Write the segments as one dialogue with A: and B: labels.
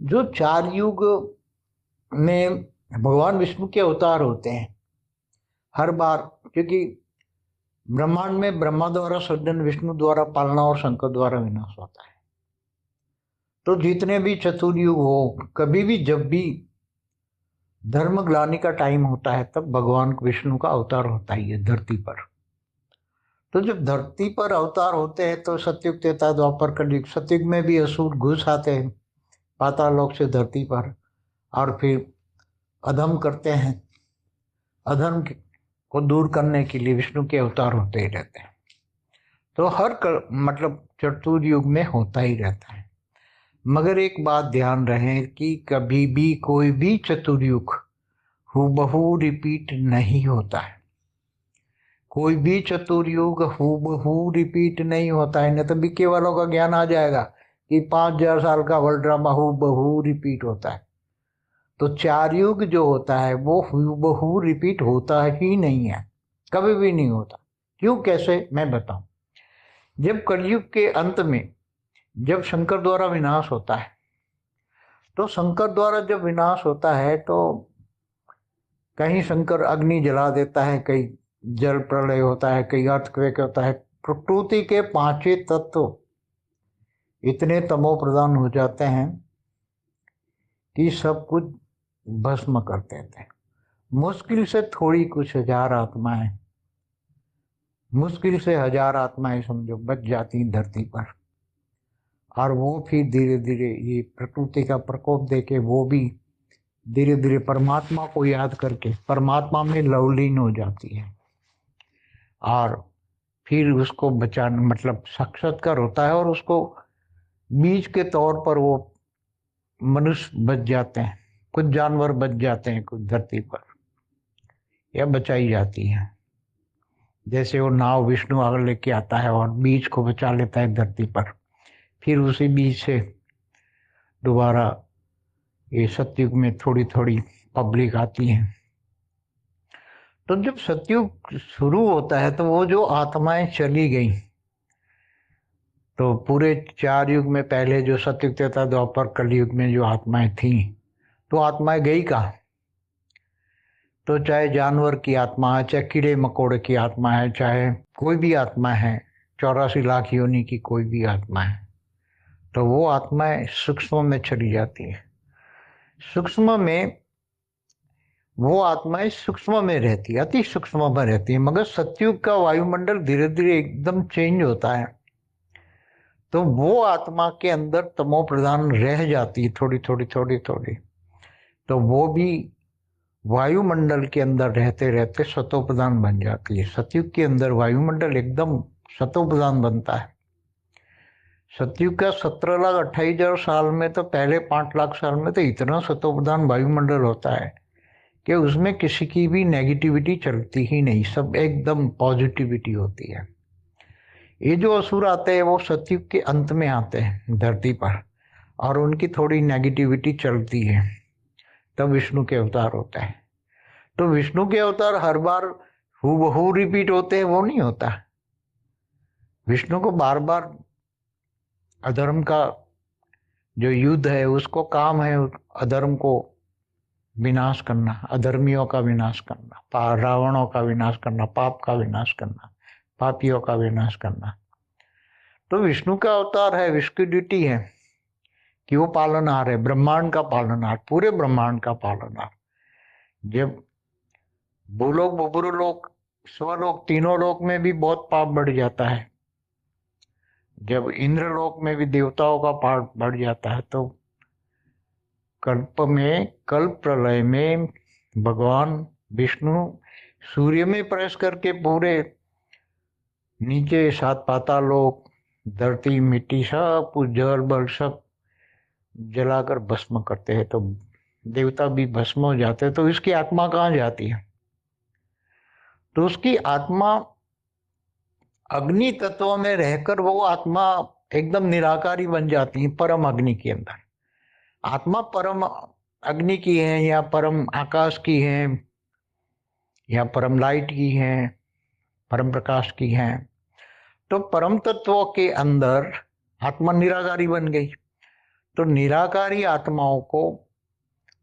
A: जो चार युग में भगवान विष्णु के अवतार होते हैं हर बार, क्योंकि ब्रह्मांड में ब्रह्मा द्वारा सृजन, विष्णु द्वारा पालना और शंकर द्वारा विनाश होता है। तो जितने भी चतुर्युग हो, कभी भी जब भी धर्म ग्लानि का टाइम होता है तब भगवान विष्णु का अवतार होता ही है धरती पर। तो जब धरती पर अवतार होते हैं तो सतयुग, त्रेता, द्वापर, कलयुग। सतयुग में भी असुर घुस आते हैं पाताल लोक से धरती पर और फिर अधम करते हैं। अधर्म को दूर करने के लिए विष्णु के अवतार होते ही रहते हैं। तो मतलब चतुर्युग में होता ही रहता है। मगर एक बात ध्यान रहे कि कभी भी कोई भी चतुर्युग हूबहू रिपीट नहीं होता है। कोई भी चतुर्युग हूबहू रिपीट नहीं होता है। नहीं तो बीके वालों का ज्ञान आ जाएगा कि 5,000 साल का वर्ल्ड ड्रामा हूबहू रिपीट होता है। तो चार युग जो होता है वो हूबहू रिपीट होता ही नहीं है, कभी भी नहीं होता। क्यों, कैसे, मैं बताऊं। जब कलयुग के अंत में जब शंकर द्वारा विनाश होता है, तो शंकर द्वारा जब विनाश होता है तो कहीं शंकर अग्नि जला देता है, कहीं जल प्रलय होता है, कहीं अर्थक्वेक होता है। प्रकृति के पांचों तत्व इतने तमो प्रधान हो जाते हैं कि सब कुछ भस्म कर देते हैं। मुश्किल से थोड़ी कुछ हजार आत्माएं, मुश्किल से 1,000 आत्माएं समझो बच जाती धरती पर। और वो फिर धीरे धीरे ये प्रकृति का प्रकोप देके वो भी धीरे धीरे परमात्मा को याद करके परमात्मा में लवलीन हो जाती है और फिर उसको बचाना मतलब साक्षात्कार होता है और उसको बीज के तौर पर वो मनुष्य बच जाते हैं, कुछ जानवर बच जाते हैं कुछ धरती पर, या बचाई जाती है। जैसे वो नाव विष्णु आगे लेके आता है और बीज को बचा लेता है धरती पर, फिर उसी बीज से दोबारा ये सतयुग में थोड़ी थोड़ी पब्लिक आती है। तो जब सतयुग शुरू होता है तो वो जो आत्माएं चली गई, तो पूरे चार युग में पहले जो सतयुग, त्रेता, द्वापर, कलयुग में जो आत्माएं थी, तो आत्माएं गई कहाँ। तो चाहे जानवर की आत्मा है, चाहे कीड़े मकोड़े की आत्मा है, चाहे कोई भी आत्मा है, 84 लाख योनि की कोई भी आत्मा है, तो वो आत्माएं सूक्ष्म में चली जाती है। सूक्ष्म में वो आत्माएं सूक्ष्म में रहती है, अति सूक्ष्म में रहती है। मगर सतयुग का वायुमंडल धीरे धीरे एकदम चेंज होता है, तो वो आत्मा के अंदर तमो प्रधान रह जाती है थोड़ी थोड़ी थोड़ी थोड़ी। तो वो भी वायुमंडल के अंदर रहते रहते सतो प्रधान बन जाती है। सतयुग के अंदर वायुमंडल एकदम सतो प्रधान बनता है। सतयुग का 17,28,000 साल में तो पहले 5 लाख साल में तो इतना सतो प्रधान वायुमंडल होता है कि उसमें किसी की भी नेगेटिविटी चलती ही नहीं, सब एकदम पॉजिटिविटी होती है। ये जो असुर आते हैं वो सतयुग के अंत में आते हैं धरती पर और उनकी थोड़ी नेगेटिविटी चलती है, तब विष्णु के अवतार होता है। तो विष्णु के अवतार हर बार हूबहू रिपीट होते हैं, वो नहीं होता। विष्णु को बार बार अधर्म का जो युद्ध है उसको काम है अधर्म को विनाश करना, अधर्मियों का विनाश करना, रावणों का विनाश करना, पाप का विनाश करना, पापियों का विनाश करना। तो विष्णु का अवतार है, विष्णु की ड्यूटी है कि वो पालनहार है, ब्रह्मांड का पालनहार, पूरे ब्रह्मांड का पालनहार। जब भूलोक, भूपुरलोक, स्वलोक, तीनों लोक में भी बहुत पाप बढ़ जाता है, जब इंद्रलोक में भी देवताओं का पाप बढ़ जाता है, तो कल्प प्रलय में भगवान विष्णु सूर्य में प्रवेश करके पूरे नीचे 7 पाताल लोक, धरती, मिट्टी, सब कुछ जल बल सब जलाकर भस्म करते हैं। तो देवता भी भस्म हो जाते हैं। तो इसकी आत्मा कहाँ जाती है? तो उसकी आत्मा अग्नि तत्व में रहकर वो आत्मा एकदम निराकारी बन जाती है परम अग्नि के अंदर। आत्मा परम अग्नि की है या परम आकाश की है या परम लाइट की है, परम प्रकाश की है। तो परम तत्व के अंदर आत्मा निराकारी बन गई। तो निराकारी आत्माओं को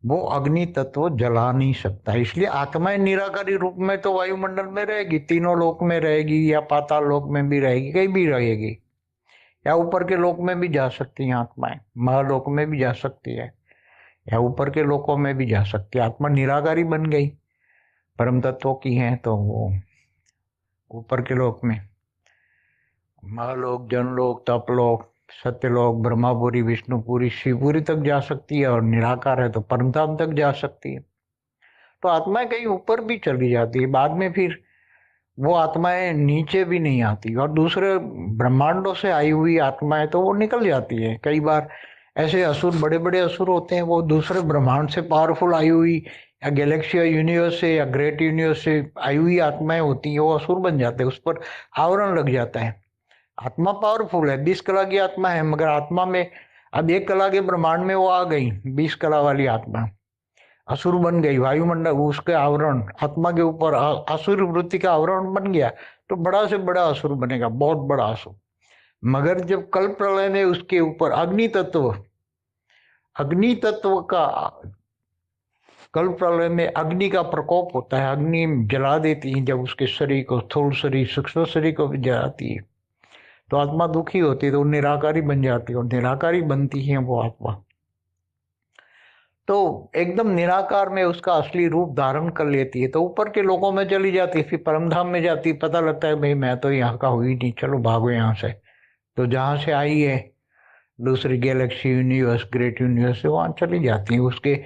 A: वो अग्नि तत्व जला नहीं सकता, इसलिए आत्माएं निराकारी रूप में तो वायुमंडल में रहेगी, तीनों लोक में रहेगी, या पाताल लोक में भी रहेगी, कहीं भी रहेगी, या ऊपर के लोक में भी जा सकती हैं आत्माएं, महालोक में भी जा सकती है, या ऊपर के लोकों में भी जा सकती है। आत्मा निराकारी बन गई, परम तत्वों की है, तो वो ऊपर के लोक में महालोक, जनलोक, तपलोक, सत्यलोक, ब्रह्मापुरी, विष्णुपुरी, शिवपुरी तक जा सकती है, और निराकार है तो परमधाम तक जा सकती है। तो आत्माएं कहीं ऊपर भी चली जाती है, बाद में फिर वो आत्माएं नीचे भी नहीं आती, और दूसरे ब्रह्मांडों से आई हुई आत्माएं तो वो निकल जाती है। कई बार ऐसे असुर, बड़े बड़े असुर होते हैं, वो दूसरे ब्रह्मांड से पावरफुल आई हुई, या गैलेक्सी या यूनिवर्स से या ग्रेट यूनिवर्स से आई हुई आत्माएं होती हैं, वो असुर बन जाते हैं, उस पर आवरण लग जाता है। आत्मा पावरफुल है, 20 कला की आत्मा है, मगर आत्मा में अब 1 कला के ब्रह्मांड में वो आ गई, 20 कला वाली आत्मा असुर बन गई, वायुमंडल उसके आवरण आत्मा के ऊपर असुर वृत्ति का आवरण बन गया, तो बड़ा से बड़ा असुर बनेगा, बहुत बड़ा असुर। मगर जब कल प्रलय में उसके ऊपर अग्नि तत्व का, कल प्रलय में अग्नि का प्रकोप होता है, अग्नि जला देती है, जब उसके शरीर को, स्थूल शरीर, सूक्ष्म शरीर को भी जलाती है, तो आत्मा दुखी होती है, तो निराकारी बन जाती है, और निराकारी बनती है वो आत्मा, तो एकदम निराकार में उसका असली रूप धारण कर लेती है, तो ऊपर के लोकों में चली जाती है, फिर परमधाम में जाती है, पता लगता है भाई मैं तो यहाँ का हुई नहीं, चलो भागो यहाँ से। तो जहाँ से आई है दूसरी गैलेक्सी, यूनिवर्स, ग्रेट यूनिवर्स से, वहां चली जाती है। उसके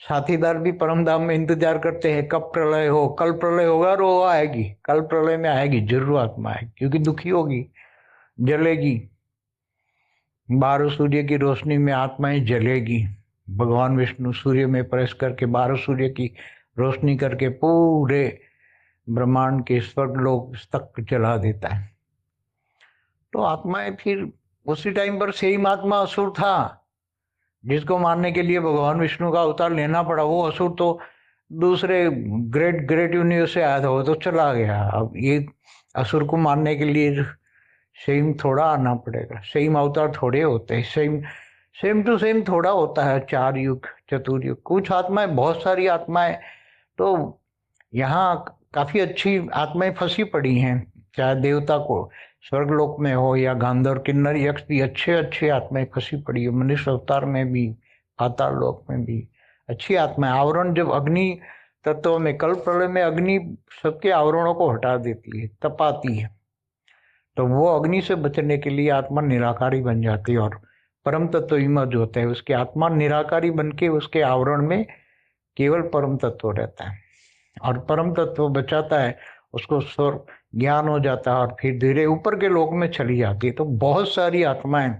A: साथीदार भी परमधाम में इंतजार करते हैं कब प्रलय हो, कल प्रलय होगा और वो आएगी, कल प्रलय में आएगी जरूर आत्मा आएगी, क्योंकि दुखी होगी, जलेगी, 12 सूर्य की रोशनी में आत्माएं जलेगी। भगवान विष्णु सूर्य में प्रवेश करके 12 सूर्य की रोशनी करके पूरे ब्रह्मांड के स्वर्ग लोक तक जला देता है। तो आत्माएं फिर उसी टाइम पर सेम आत्मा असुर था, जिसको मारने के लिए भगवान विष्णु का अवतार लेना पड़ा, वो असुर तो दूसरे ग्रेट यूनिवर्स से आया था, वो तो चला गया। अब ये असुर को मारने के लिए सेम थोड़ा आना पड़ेगा, सेम अवतार थोड़े होते हैं, सेम टू सेम थोड़ा होता है, 4 युग, चतुर्युग। कुछ आत्माएं, बहुत सारी आत्माएं तो यहाँ काफी अच्छी आत्माएं फंसी पड़ी हैं, चाहे देवता को स्वर्गलोक में हो, या गांधर्व, किन्नर, यक्ष भी अच्छे आत्माएं फंसी पड़ी है, मनुष्य अवतार में भी, पाताल लोक में भी अच्छी आत्माएं। आवरण जब अग्नि तत्व में, कल प्रलय में अग्नि सबके आवरणों को हटा देती है, तपाती है, तो वो अग्नि से बचने के लिए आत्मा निराकारी बन जाती है, और परम तत्व इमर्ज होता है, उसकी आत्मा निराकारी बन के उसके आवरण में केवल परम तत्व रहता है, और परम तत्व बचाता है, उसको स्वर ज्ञान हो जाता है, और फिर धीरे ऊपर के लोक में चली जाती है। तो बहुत सारी आत्माएं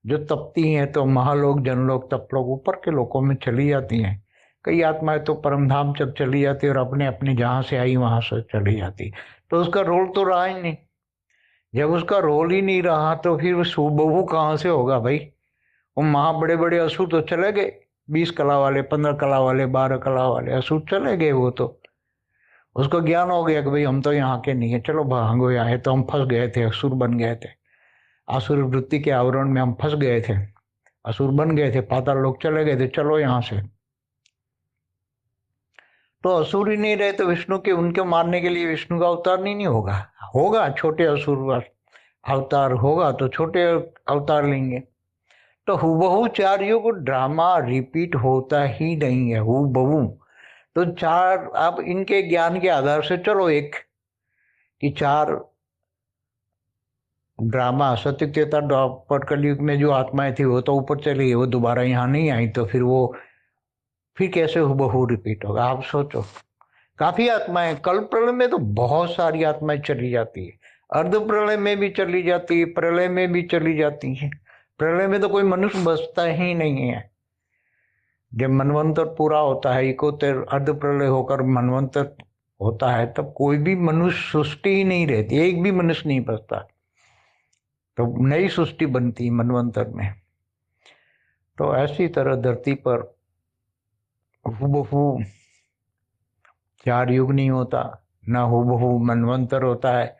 A: जो तपती हैं, तो महालोक, जनलोक, तपलोक, ऊपर के लोकों में चली जाती हैं। कई आत्माएं तो परमधाम जब चली जाती है, और अपने अपने जहां से आई वहां से चली जाती, तो उसका रोल तो रहा ही नहीं। जब उसका रोल ही नहीं रहा, तो फिर सुबहू कहाँ से होगा भाई। वो बड़े बड़े असुर तो चले गए, 20 कला वाले, 15 कला वाले, 12 कला वाले असुर चले गए। वो तो उसको ज्ञान हो गया कि भाई हम तो यहाँ के नहीं है, चलो भागो, यहाँ है तो हम फंस गए थे, असुर बन गए थे, असुर वृत्ति के आवरण में हम फंस गए थे, असुर बन गए थे, पाताल लोग चले गए थे, चलो यहाँ से। तो असुर ही नहीं रहे तो विष्णु के, उनके मारने के लिए विष्णु का अवतार नहीं होगा, होगा छोटे असुर अवतार होगा, तो छोटे अवतार लेंगे। तो हुबहू 4 युग ड्रामा रिपीट होता ही नहीं है, हुबहू। तो 4, आप इनके ज्ञान के आधार से चलो एक कि 4 ड्रामा, सत्य त्रेता द्वापर कलयुग में जो आत्माएं थी वो तो ऊपर चली गई, वो दोबारा यहाँ नहीं आई, तो फिर वो फिर कैसे हुबहू रिपीट होगा, आप सोचो। काफी आत्माएं, कल प्रलय में तो बहुत सारी आत्माएं चली जाती है, अर्ध प्रलय में भी चली जाती है, प्रलय में भी चली जाती है। प्रलय में तो कोई मनुष्य बचता ही नहीं है। जब मनवंतर पूरा होता है, 71 अर्ध प्रलय होकर मनवंतर होता है, तब कोई भी मनुष्य सृष्टि ही नहीं रहती, एक भी मनुष्य नहीं बचता, तो नई सृष्टि बनती मनवंतर में। तो ऐसी तरह धरती पर हुबहू 4 युग नहीं होता, न हुबहू मनवंतर होता है,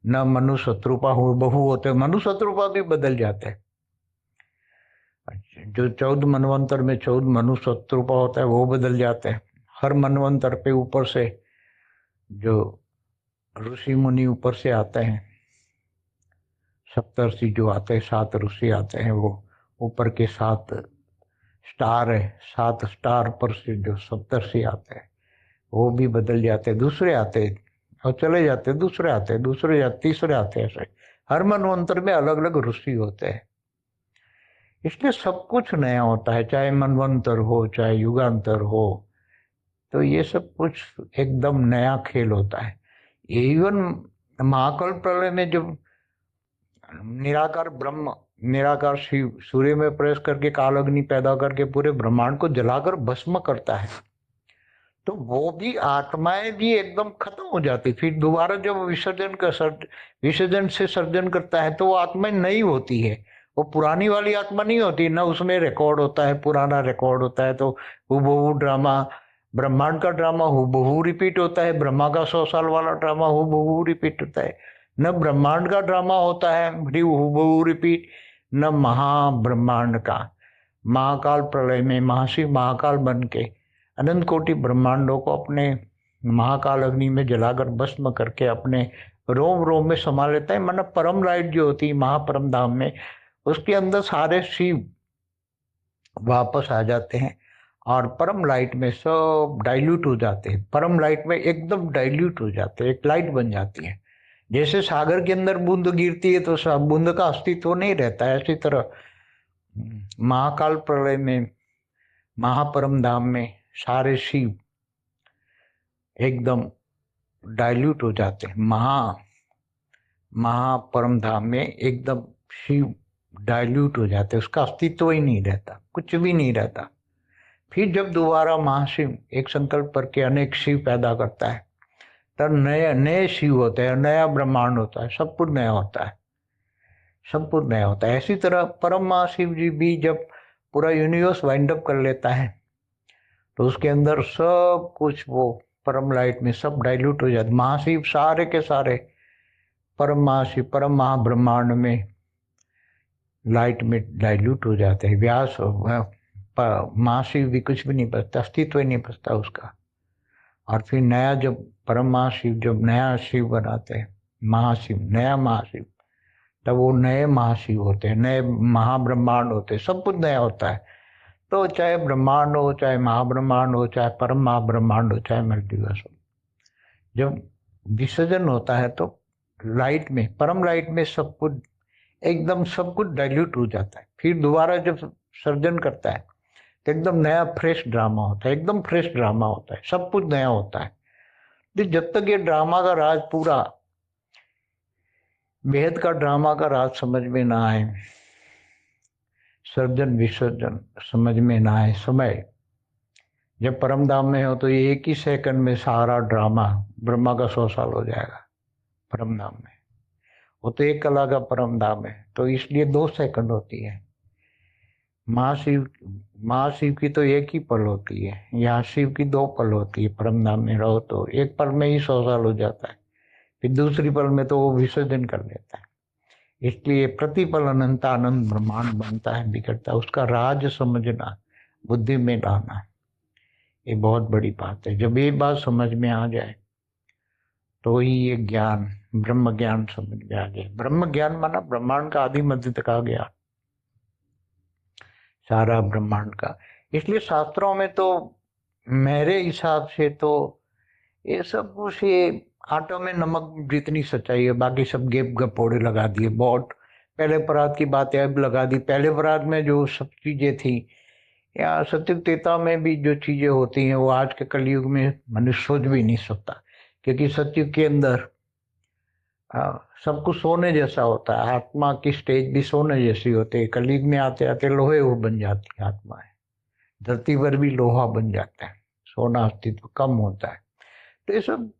A: न मनुष्य शत्रुपा हुबहू होते, मनुष्य शत्रुपा भी बदल जाते हैं। अच्छा, जो 14 मनवंतर में 14 मनुष्य रूपा होता है वो बदल जाते हैं। हर मनवंतर पे ऊपर से जो ऋषि मुनि ऊपर से आते हैं, सप्तर्षि जो आते हैं, 7 ऋषि आते हैं, वो ऊपर के 7 स्टार है, 7 स्टार पर से जो सप्तर्षि आते हैं वो भी बदल जाते हैं, दूसरे आते हैं और चले जाते हैं, दूसरे आते हैं, दूसरे जाते, तीसरे आते हैं। ऐसे हर मनवंतर में अलग अलग ऋषि होते हैं, इसलिए सब कुछ नया होता है, चाहे मनवंतर हो चाहे युगांतर हो। तो ये सब कुछ एकदम नया खेल होता है। इवन महाकल्प प्रलय में जब निराकार ब्रह्म, निराकार शिव सूर्य में प्रवेश करके काल अग्नि पैदा करके पूरे ब्रह्मांड को जलाकर भस्म करता है, तो वो भी आत्माएं भी एकदम खत्म हो जाती। फिर दोबारा जब विसर्जन से सर्जन करता है तो वो आत्माएं नई होती है, वो पुरानी वाली आत्मा नहीं होती ना, उसमें रिकॉर्ड होता है, पुराना रिकॉर्ड होता है। तो हूबहू ड्रामा, ब्रह्मांड का ड्रामा हूबहू रिपीट होता है, ब्रह्मा का 100 साल वाला ड्रामा हूबहू रिपीट होता है। न ब्रह्मांड का ड्रामा होता है हूबहू रिपीट, न महाब्रह्मांड का। महाकाल प्रलय में महाशिव महाकाल बन के अनंत कोटि ब्रह्मांडों को अपने महाकाल अग्नि में जलाकर भस्म करके अपने रोम रोम में समा लेता है। मतलब परम लाइट जो होती है महापरम धाम में, उसके अंदर सारे शिव वापस आ जाते हैं और परम लाइट में सब डाइल्यूट हो जाते हैं, परम लाइट में एकदम डाइल्यूट हो जाते हैं, एक लाइट बन जाती है। जैसे सागर के अंदर बूंद गिरती है तो सब बूंद का अस्तित्व नहीं रहता है, इसी तरह महाकाल प्रलय में महापरम धाम में सारे शिव एकदम डाइल्यूट हो जाते हैं। महापरम धाम में एकदम शिव डाइल्यूट हो जाते हैं, उसका अस्तित्व ही नहीं रहता, कुछ भी नहीं रहता। फिर जब दोबारा महाशिव एक संकल्प करके अनेक शिव पैदा करता है, तब नए नए शिव होते हैं, नया ब्रह्मांड होता है, सब कुछ नया होता है, सब कुछ नया होता है। इसी तरह परम महाशिव जी भी जब पूरा यूनिवर्स वाइंड अप कर लेता है तो उसके अंदर सब कुछ वो परम लाइट में सब डाइल्यूट हो जाते। महाशिव सारे के सारे परम महाशिव परम महाब्रह्मांड में लाइट में डाइल्यूट हो जाते हैं। व्यास महाशिव भी कुछ भी नहीं बचता, अस्तित्व ही नहीं बचता उसका। और फिर नया जब परम महाशिव जब नया शिव बनाते हैं, महाशिव नया महाशिव, तब वो नए महाशिव होते हैं, नए महाब्रह्मांड होते हैं, सब कुछ नया होता है। तो चाहे ब्रह्मांड हो, चाहे महाब्रह्मांड हो, चाहे परम महाब्रह्मांड हो, चाहे मल्टीवर्स हो, जब विसर्जन होता है तो लाइट में, परम लाइट में सब कुछ एकदम सब कुछ डाइल्यूट हो जाता है। फिर दोबारा जब सर्जन करता है तो एकदम नया फ्रेश ड्रामा होता है, एकदम फ्रेश ड्रामा होता है, सब कुछ नया होता है। तो जब तक ये ड्रामा का राज पूरा बेहद का ड्रामा का राज समझ में ना आए, सर्जन विसर्जन समझ में ना आए, समय जब परम धाम में हो तो ये एक ही सेकंड में सारा ड्रामा ब्रह्मा का 100 साल हो जाएगा परम धाम में। वो तो एक कला का परम धाम है, तो इसलिए 2 सेकंड होती है। महाशिव की तो एक ही पल होती है, यहाँ शिव की 2 पल होती है। परम धाम में रहो तो एक पल में ही 100 साल हो जाता है, फिर दूसरी पल में तो वो विसर्जन कर लेता है। इसलिए प्रतिपल अनंत आनंद ब्रह्मांड बनता है, बिगड़ता है, उसका राज समझना, बुद्धि में लाना, ये बहुत बड़ी बात है। जब ये बात समझ में आ जाए तो ही ये ज्ञान, ब्रह्म ज्ञान समझ में आ जाए। ब्रह्म ज्ञान माना ब्रह्मांड का आदि मध्य तक आ गया, सारा ब्रह्मांड का। इसलिए शास्त्रों में तो मेरे हिसाब से तो ये सब कुछ ये आटो में नमक जितनी सच्चाई है, बाकी सब गेप गपोड़े लगा दिए। बहुत पहले परात की बातें अब लगा दी। पहले परात में जो सब चीजें थी, या सत्युग त्रेता में भी जो चीजें होती हैं, वो आज के कलयुग में मनुष्य सोच भी नहीं सकता। क्योंकि सत्युग के अंदर सब कुछ सोने जैसा होता है, आत्मा की स्टेज भी सोने जैसी होती है। कलयुग में आते आते लोहे वो बन जाती है आत्माएं, धरती पर भी लोहा बन जाता है, सोना अस्तित्व कम होता है। तो ये सब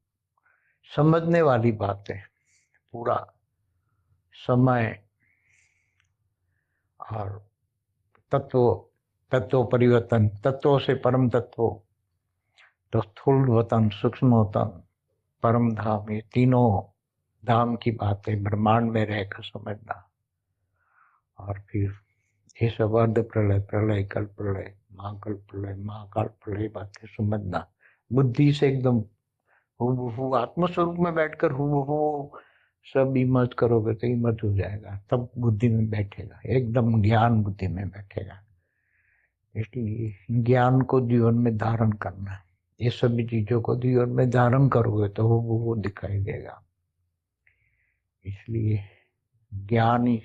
A: समझने वाली बात है। पूरा समय और तत्व परिवर्तन, तत्वों से परम तत्व, तो स्थूल वतन, सूक्ष्म वतन, परम धाम, ये तीनों धाम की बातें ब्रह्मांड में रहकर समझना। और फिर ये सब अर्ध प्रलय, प्रलय, कल प्रलय, महाकल प्रलय, महाकाल प्रलय बातें समझना। बुद्धि से एकदम हूबहू आत्मस्वरूप में बैठकर हूबहू सब इमर्ज करोगे तो इमर्ज हो जाएगा, तब बुद्धि में बैठेगा, एकदम ज्ञान बुद्धि में बैठेगा। इसलिए ज्ञान को जीवन में धारण करना है। ये सभी चीजों को जीवन में धारण करोगे तो वो दिखाई देगा। इसलिए ज्ञान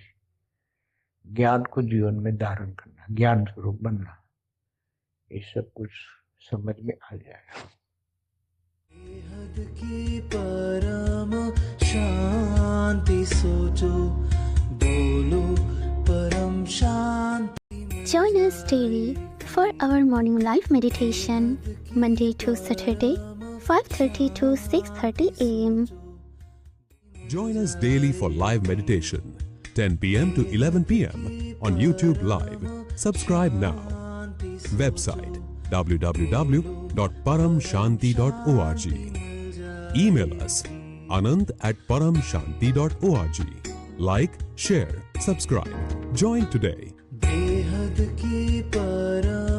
A: को जीवन में धारण करना, ज्ञान स्वरूप बनना, ये सब कुछ समझ में आ जाएगा।
B: बेहद की परम शांति सोचो, बोलो परम शांति।
C: Join us daily for our morning live meditation, Monday to Saturday, 5:30 to 6:30 a.m.
D: Join us daily for live meditation, 10 p.m. to 11 p.m. on YouTube Live. Subscribe now. Website www.paramshanti.org. Email us anand@paramshanti.org. Like, share, subscribe. Join today.
B: बेहद की परम